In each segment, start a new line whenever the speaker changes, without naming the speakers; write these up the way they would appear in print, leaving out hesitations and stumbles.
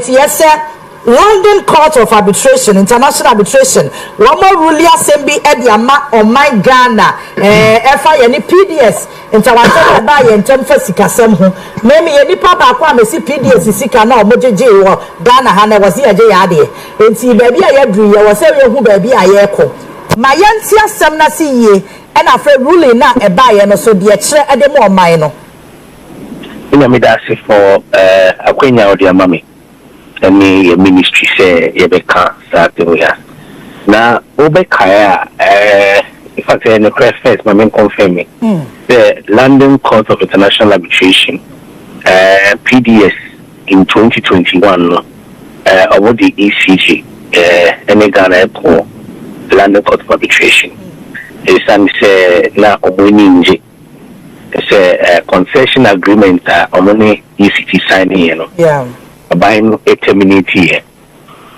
Yes, sir. London Court of Arbitration, International Arbitration, one more ruler assembly Ediama or my Ghana, FI any PDS, International by and Tom Fasicasem, maybe any papa kwame see PDS Sika no Moji or Ghana Hana was here Jayadi, and see baby I agree, I was saying who baby I echo. My yantia Samna see ye, and after ruling not a buy and so the extra at the more minor.
Inamidasi for a queen or dear mommy. And the ministry say you can't start here. Now, Obekaya, if I say in the press first, my main confirming the London Court of International Arbitration, PDS in 2021, about the ECG, and Ghana for London Court of Arbitration. It's say now Obuninji. It's a concession agreement on only ECG signing, you know.
Yeah.
Buying a terminate here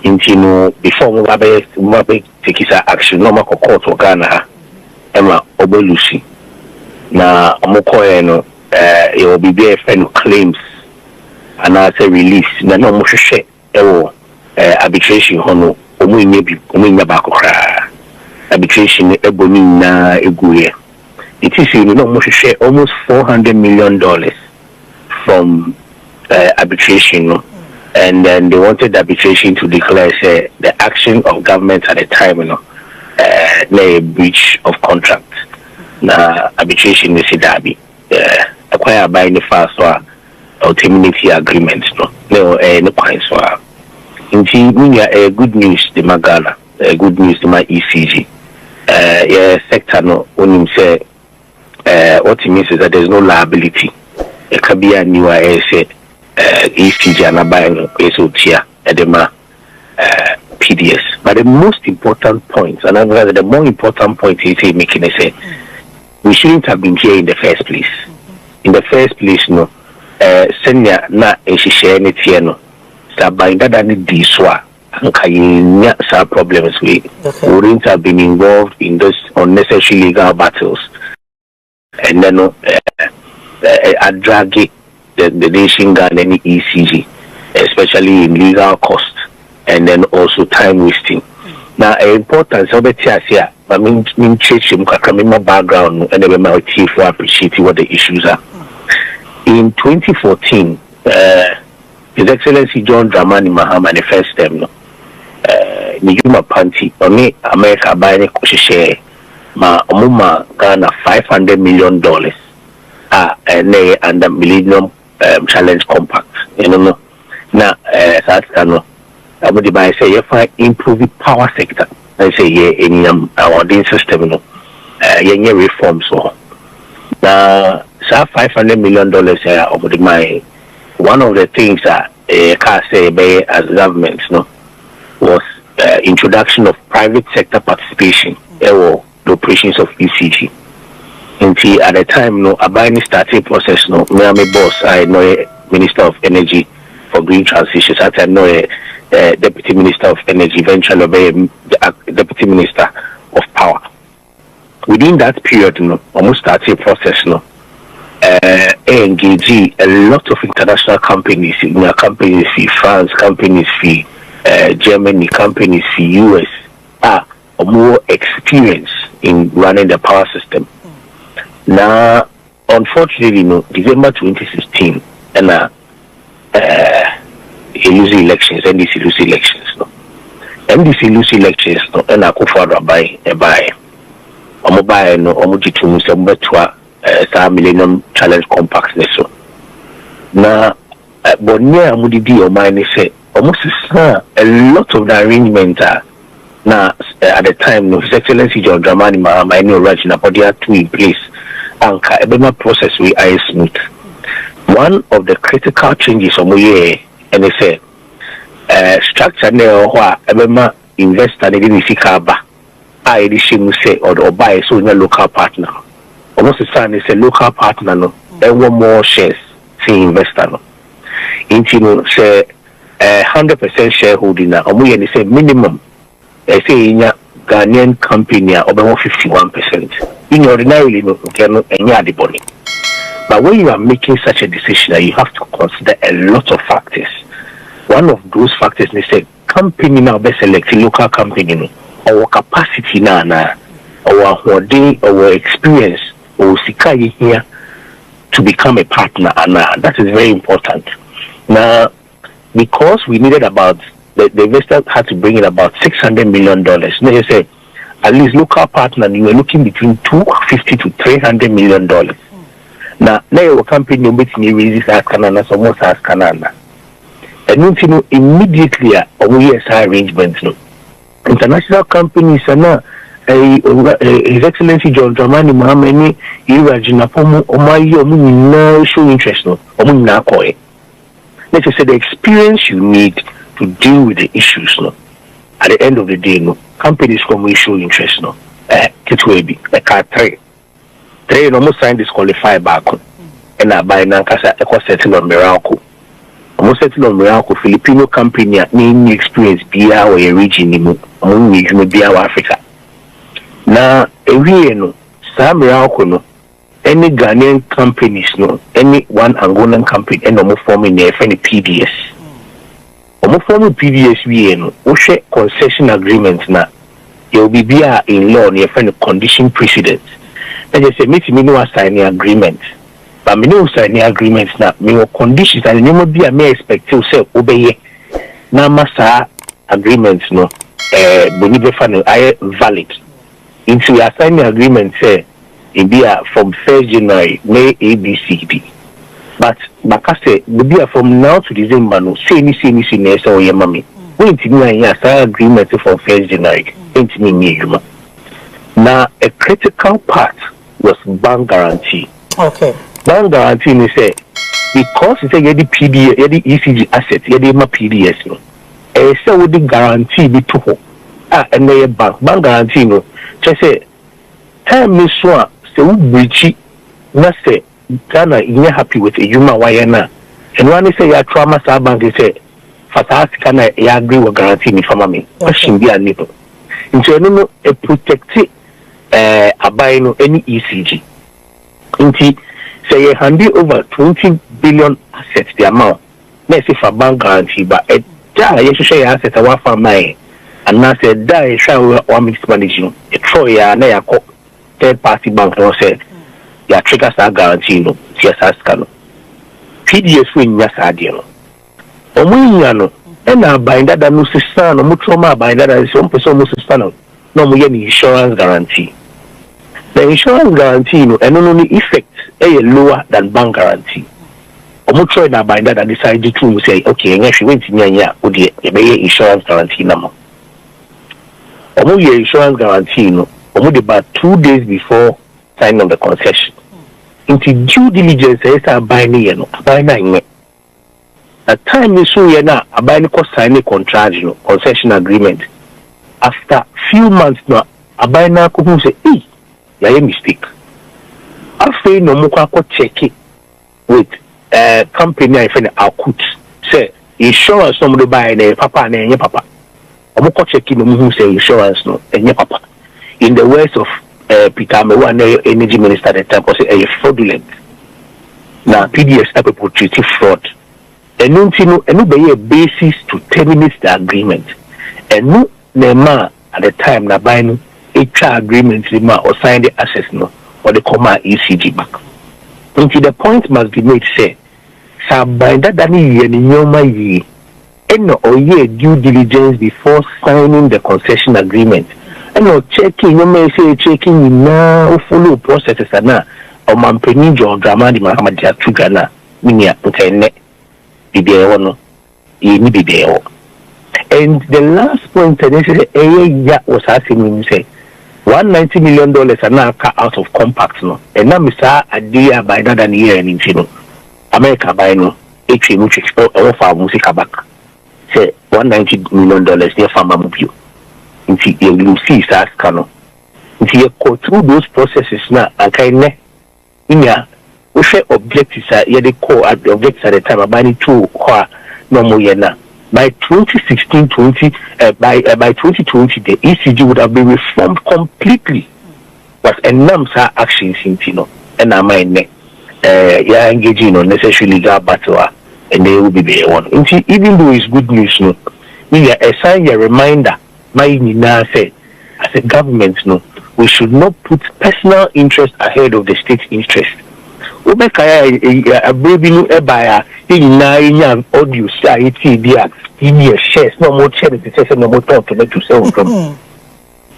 into before Mubabe take his action, no more court or Ghana, Emma Obelusi. Now, Mokoeno, it will be there for claims and as a release. No more share arbitration, Hono, Omunya Bakokra, arbitration, Ebonina, Eguye. It is, you know, share almost $400 million from arbitration. And then they wanted arbitration to declare the action of government at the time, you know, a breach of contract. Now, arbitration is a derby. Acquire by the first or terminate agreement, no points. Indeed, we are good news to my Ghana, good news to my ECG. Sector, no, when say, what it means is that there's no liability. It can be a new say. ECG and Abayano Esotia Edema PDS. But the most important point, and the more important point is making a say, we shouldn't have been here in the first place. In the first place, no, Senya na share Netiano, Sabinda than Diswa, and Kayanya sa problems we wouldn't have been involved in those unnecessary legal battles. And then I drag it. The nation got any ECG, especially in legal cost, and then also time wasting. Now, importance of it here, I mean, my background and then my team for appreciating what the issues are. In 2014, His Excellency John Dramani Mahama, the first time, Nijuma Panti, only America buying a share, Muma Ghana $500 million. And the Millennium Challenge Compact, you know. Now, that's I would buy say if I improve the power sector, I say in our system, you know, reforms. So now, $500 million over my one of the things that can say as government, no, was introduction of private sector participation or the operations of ECG. Until at the time, no, Abani started process, no, me boss, I know a Minister of Energy for Green Transition, I know a Deputy Minister of Energy, eventually the Deputy Minister of Power. Within that period, no, almost started process, no, engage a lot of international companies, companies in France, companies in Germany, companies in US, are more experienced in running the power system. Now, unfortunately, no, December 2016, and lose elections, NDC lose elections, no. NDC lose elections, no, and I go for a buy, no, Millennium Challenge Compact, so. Now, but near Mudidi or mine say almost a lot of the arrangements are now at the time, no, His Excellency John Dramani Mahama, I know Rajina, but they are two in place. Anka Ebema process we are smooth. One of the critical changes on we and they say structure now where Ebema investor they didn't see kaba. I edition say or buy so in a local partner. Almost the same is a local partner no. Then one more shares see investor no. Into say 100% shareholding now. We and say minimum. They say in a Ghanaian company over 51%. In ordinarily, no, cannot any body. But when you are making such a decision, you have to consider a lot of factors. one of those factors they say company now best select local company no or capacity na or hoarding or experience or sika here to become a partner, and that is very important. Now, because we needed about the investor had to bring in about $600 million. Now you say at least local partner you were looking between $250 to $300 million. Now your company you raises as Canada, so most as Canada. And you know immediately we arrangements no international companies and His Excellency John Dramani Mahama Irajina Pomo Omayi show interest no Omunakoi. Let's just say the experience you need to deal with the issues no. At the end of the day no companies come show interest no. Kitwebi a car three almost signed disqualify back and I buy Nankasa eco settle on Miracle. Almost settle on Miracle Filipino company name experience be our region in be our Africa. Now, every no, some no, any Ghanaian companies no, any one Angolan company, and no forming the PDS. Forming PDS we no, we share concession agreements na. You will be in law near friend condition precedents. And just say me no sign agreement, but me no sign agreements na. Me no conditions and you be a me expect to say obey. Na masa agreements no, we need to valid. Into your signing agreement say it be from 1st January, May ABCD. But I say be from now to December no say any next or your mommy. When to me sign agreement from 1st January, ain't me. Now a critical part was bank guarantee.
Okay.
Bank guarantee they say because it's a the PDS, the ECG asset, the PDS no. So with the guarantee be to and they bank guarantee no. Just say, time me so say we breachy, na say Ghana you happy with a human wayana. And when they say your trauma bank they say, fantastic can I agree with guarantee me for me. Question be a nipple. Into no a protected abino any ECG. Into say you handy over 20 billion assets the amount. Let's say for bank guarantee, but a you should share assets away from mine. And now said that shall one mixed managing a Troya na yako third party bank no say ya triggers are guarantee no TSS cano PDS win yes adiano omunyano na binder that no sister no mutroma binder that is some person no sister no mo insurance guarantee. The insurance guarantee no and only effect lower than bank guarantee. Omutro na binder that decide to say okay actually went in nya odi e insurance guarantee number. Your insurance guarantee no about 2 days before signing of the concession. Into due diligence is a buying no buying at time you so na a buying sign a contract concession agreement. After few months no a buying could say a mistake. After no more check it with company I find out say insurance somebody buying a papa and your papa. I'm checking who say insurance no and papa. In the words of Peter Mewa, energy minister at the time, was a fraudulent. Now PDS type of portrait fraud. And no be a basis to terminate the agreement. And no nema at the time na buying HR agreement or sign the access no or the comma ECG back. Until the point must be made say, binder than ye or ye due diligence before signing the concession agreement. And no checking, you may say checking now follow processes and now or Mampeni John Dramani Mahama dia to Ghana, Minia Internet, be there no, ye be there. And the last point was asking me say $190 million are now cut out of compact no. And now Mr. Adia by that than year and in America by no HM or for music back. Say $190 million near farmer move until you see start cano. Until you go through those processes now and kind of we share objectives at the core at the objectives at the time about 2 no more yena. By 2016-20 by 2020 the ECG would have been reformed completely. But a number of actions in Tino and I mind engaging on necessary legal battle and they will be there one. Even though it's good news, no, we are assign a reminder. My Nina said, as a government, no, we should not put personal interest ahead of the state interest. A baby no buyer in 9 audio shares no more charity, no more talk to sell from.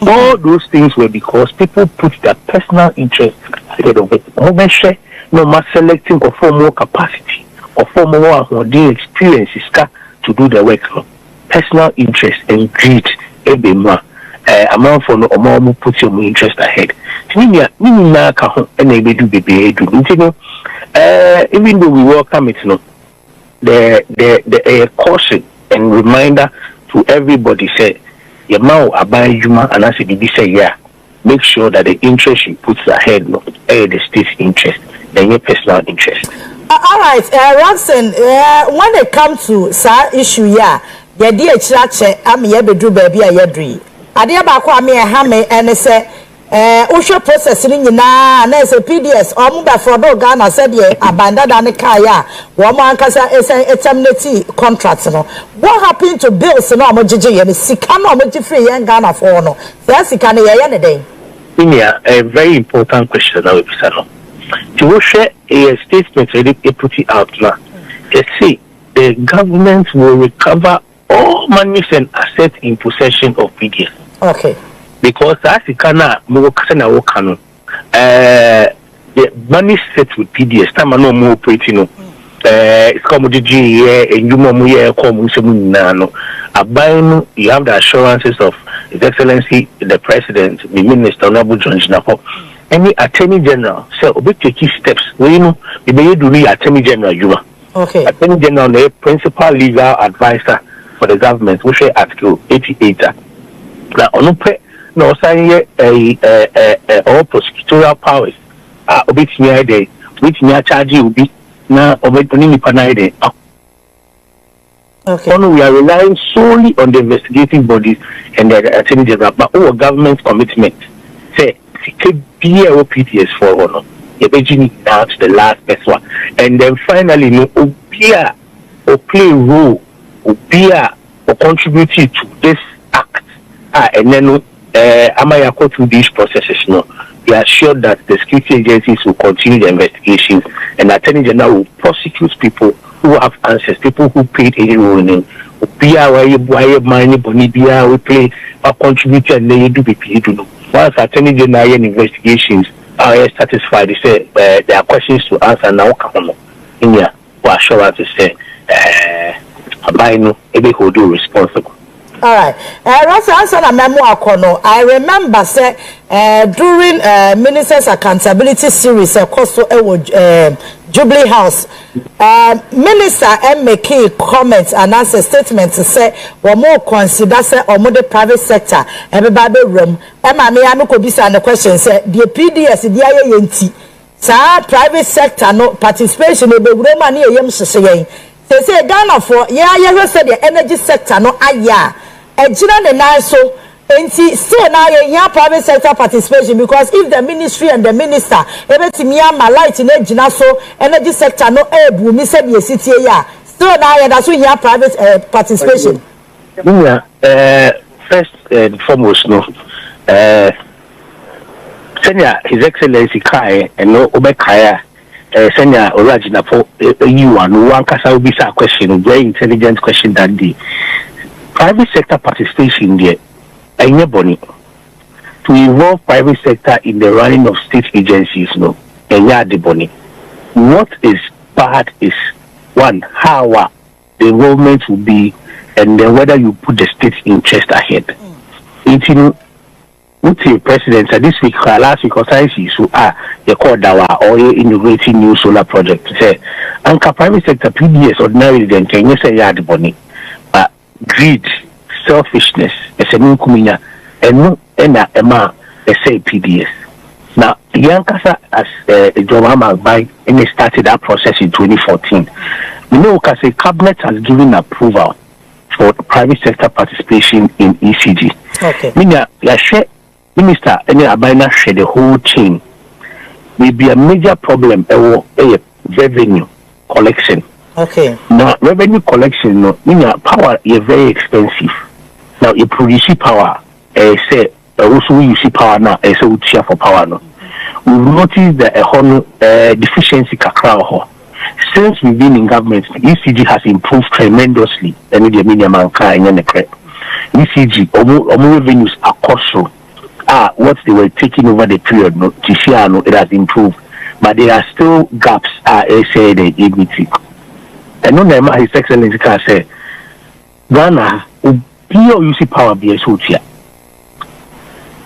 All those things were because people put their personal interest ahead of it. No more selecting or for more capacity or for more experiences to do the work. Personal interest and greed, amount for no more put your interest ahead. Even though we welcome it, no, the caution and reminder to everybody say, your mouth abide Juma and as it say, yeah, make sure that the interest you put ahead, no, the state's interest, than your personal interest.
All right, Robson, when it comes to sa issue, yeah, the dear church, I'm here to do baby a yadri. I dear Bakwa me a hammer and say, Usha processing na and as a PDS, or Muba for Ghana said, yeah, abandoned an kaya, woman casa is a eternity contract. What happened to bills and Omojiji and Sikano free and Ghana for no? That's the kind of any day.
A very important question now, Pisano. To share a statement they put it out now. They say the government will recover all monies and assets in possession of PDS.
Okay.
Because that's the kind of the money set with PDS. Time no more operating. It's commodity and you have the assurances of His Excellency the President, the Minister, Honorable John Jinapo. Any Attorney General, so we take steps. We know we may do the Attorney General.
Okay. Attorney
General, the principal legal advisor for the government, which is Article 88. Now, on no sign all prosecutorial powers are which near the which near charge will be now omitting panade.
Okay.
We are relying solely on the investigating bodies and the Attorney General, but our government commitment say. PDS for honor, now to the last best one, and then finally, no, Obia or play a role, Obia or contribute to this act, and then Amaya go through these processes. No, we are sure that the security agencies will continue the investigations, and the Attorney General will prosecute people who have answers, people who played any role in it. Obia, why money, Bonibia, we play or contribute, and they do be to know. Once Attorney General investigations are satisfied, they say there are questions to answer now. Come on, India, for assurance to say, I know every who do responsible.
All right. Answer a memoir. I remember say during Ministers Accountability Series, Jubilee House, Minister make comments and answer statements to say we more consider say or more the private sector everybody room. Emma me am ko bisa the question say the PDS the yenti sa private sector no participation e be room ani yem hyehyɛ say Ghana for yeah say the energy sector no aya ejina ne nan so enti still now you private sector participation because if the ministry and the minister ebetimi ama light na ejina so energy sector no ebu mi say the city ya still now you that's here private participation.
Yeah, first and foremost no senior His Excellency Kai and no Obekaya senior original for you and one kasa will be a question, very intelligent question that the private sector participation there. Anybody to involve private sector in the running of state agencies, no, and the bonnie. What is bad is one, how the involvement will be, and then whether you put the state interest ahead. It's with the president this week, last week, or sciences who they call Dawa or integrating new solar project. Say, Anka private sector PDS ordinarily then can you say the bonnie, but greed. Selfishness, as a new kumina, and no, and Emma, say PDS. Now, Yankasa as John by and they started that process in 2014. We know because the cabinet has given approval for private sector participation in ECG.
Okay.
Meaning, Minister, and Abina share the whole chain. Will be a major problem, a revenue collection
Okay.
Now revenue collection no power is very expensive. Now you produce power say also you see power now say we share for power no. We've noticed that deficiency kakra since we've been in government, ECG has improved tremendously. And the medium and car and the crap. ECG, revenues are costly. What they were taking over the period, no, it has improved. But there are still gaps, say the dignity. And no, His Excellency can say, Ghana, you see power be a social.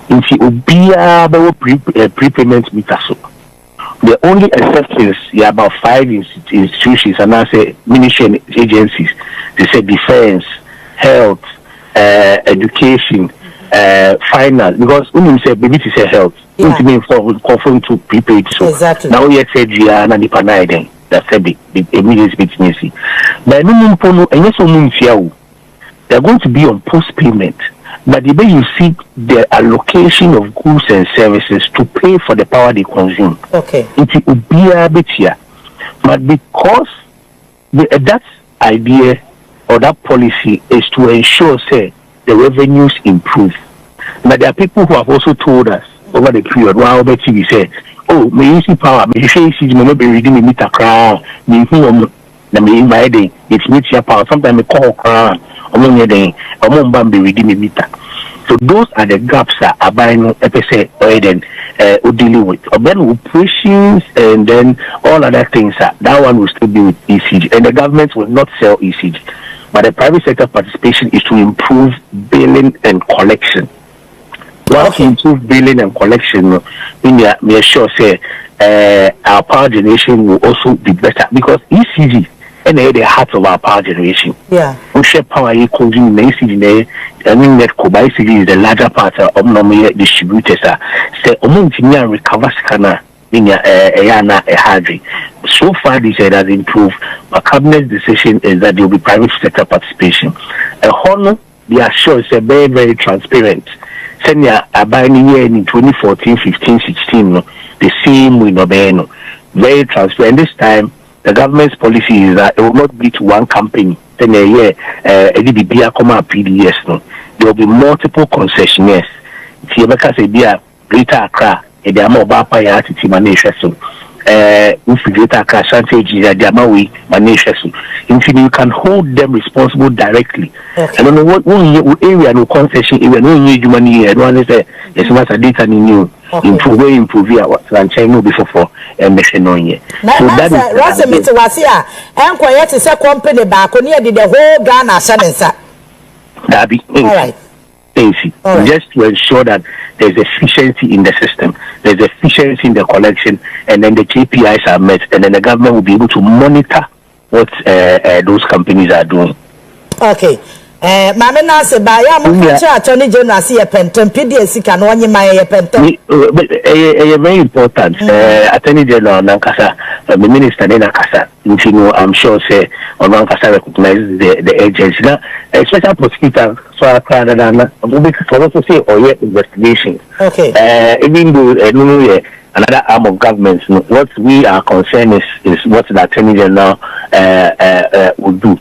In the prepayment meter. The only exceptions are about 5 institutions, and I say ministry agencies. They say defense, health, education, finance. Because when you say baby, to say health, it means conform to prepaid. So
exactly.
Now we say GR and the panai. That's the immediate business. But no, they're going to be on post payment. But the way you see the allocation of goods and services to pay for the power they consume,
okay,
it will be a bit here. But because that idea or that policy is to ensure, say, the revenues improve. But there are people who have also told us over the period, while we say, oh, may you see power, may you say, may be reading me meter crown, may you invite it's meet your power. Sometimes we call crown. So those are the gaps that are buying dealing with. Then operations and then all other things that one will still be with ECG. And the government will not sell ECG. But the private sector participation is to improve billing and collection. Once you improve billing and collection, we are sure say our power generation will also be better because ECG and the heart of our power generation.
Yeah.
We share power you consume ECG. I mean that ECG is the larger part of normal distributors. Say and recover scanner in a hardly. So far this year has improved. But cabinet's decision is that there will be private sector participation. A honor they are sure it's very, very transparent. Send ya buying year in 2014, 15, 16, no, the same way no very transparent. This time the government's policy is that it will not be to one company. Then a year, PDS. No, there will be multiple concessionaires. If you be a greater Accra, a more Bapa Titi manage so. If you greater Accra, Shantage, a Damawi manage so. You can hold them responsible directly.
Okay.
I don't know what area no concession area no need money. I don't say yes, what's a data new. Improve what China before and mission on ye.
So that is what's a meter was here and quiet is a company back on here did the whole Ghana Shanensa.
That be all right. Just to ensure that there's efficiency in the system, there's efficiency in the collection, and then the KPIs are met, and then the government will be able to monitor what those companies are doing. Okay.
Mama na se ba ya mo future attorney general see pentom PDS can one my pentom.
Very important. Attorney general Nankasa, the minister Nankasa. You know, I'm sure say on Nankasa recognizes the agency. Now, special prosecutor so I can also say or yet investigation.
Okay.
Even though another arm of government, what we are concerned is what the attorney general will do.